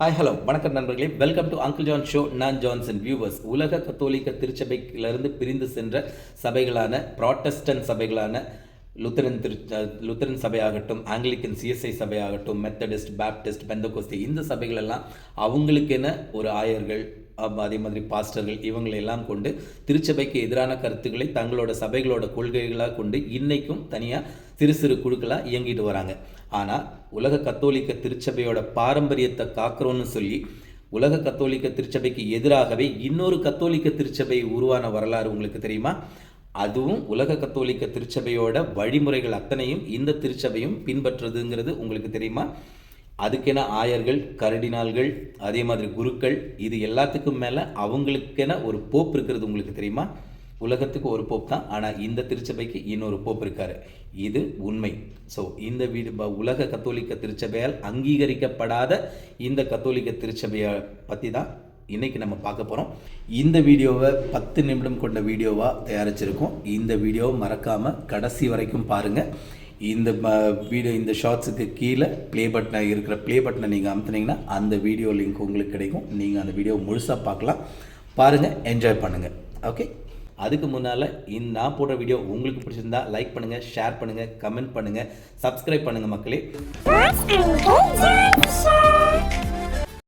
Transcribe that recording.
Hi hello வணக்கம் நண்பர்களே, welcome to uncle John show. நான் ஜான்சன். வியூவர்ஸ், உலக கத்தோலிக்க திருச்சபையிலிருந்து பிரிந்து சென்ற சபைகளான புராட்டஸ்டன்ட் சபைகளான லுத்தரன் சபையாகட்டும், ஆங்கிலிக்கன் சிஎஸ்ஐ சபையாகட்டும், மெத்தடிஸ்ட், பேப்டிஸ்ட், பெந்தகோஸ்தி, இந்த சபைகள் எல்லாம் அவங்களுக்கென ஒரு ஆயர்கள், அதே மாதிரி பாஸ்டர்கள், இவங்களெல்லாம் கொண்டு திருச்சபைக்கு எதிரான கருத்துக்களை தங்களோட சபைகளோட கொள்கைகளாக கொண்டு இன்னைக்கும் தனியாக சிறு சிறு குழுக்களாக இயங்கிட்டு வராங்க. ஆனால் உலக கத்தோலிக்க திருச்சபையோட பாரம்பரியத்தை காக்கிறோன்னு சொல்லி உலக கத்தோலிக்க திருச்சபைக்கு எதிராகவே இன்னொரு கத்தோலிக்க திருச்சபை உருவான வரலாறு உங்களுக்கு தெரியுமா? அதுவும் உலக கத்தோலிக்க திருச்சபையோட வழிமுறைகள் அத்தனையும் இந்த திருச்சபையும் பின்பற்றுறதுங்கிறது உங்களுக்கு தெரியுமா? அதுக்கென ஆயர்கள், கர்டினால்கள், அதே மாதிரி குருக்கள், இது எல்லாத்துக்கும் மேலே அவங்களுக்கென ஒரு போப் இருக்கிறது உங்களுக்கு தெரியுமா? உலகத்துக்கு ஒரு போப் தான், ஆனால் இந்த திருச்சபைக்கு இன்னொரு போப் இருக்காரு. இது உண்மை. ஸோ இந்த உலக கத்தோலிக்க திருச்சபையால் அங்கீகரிக்கப்படாத இந்த கத்தோலிக்க திருச்சபையை பற்றி தான் இன்றைக்கி நம்ம பார்க்க போகிறோம். இந்த வீடியோவை 10 நிமிடம் கொண்ட வீடியோவாக தயாரிச்சிருக்கோம். இந்த வீடியோவை மறக்காமல் கடைசி வரைக்கும் பாருங்கள். இந்த ஷார்ட்ஸுக்கு கீழே ப்ளே பட்டனை இருக்கிற ப்ளே பட்டனை நீங்கள் அமுத்துனீங்கன்னா அந்த வீடியோ லிங்க் உங்களுக்கு கிடைக்கும். நீங்கள் அந்த வீடியோ முழுசாக பார்க்கலாம். பாருங்கள், என்ஜாய் பண்ணுங்கள். ஓகே, அதுக்கு முன்னால் நான் போடுற வீடியோ உங்களுக்கு பிடிச்சிருந்தா லைக் பண்ணுங்கள், ஷேர் பண்ணுங்கள், கமெண்ட் பண்ணுங்கள், சப்ஸ்கிரைப் பண்ணுங்கள் மக்களே.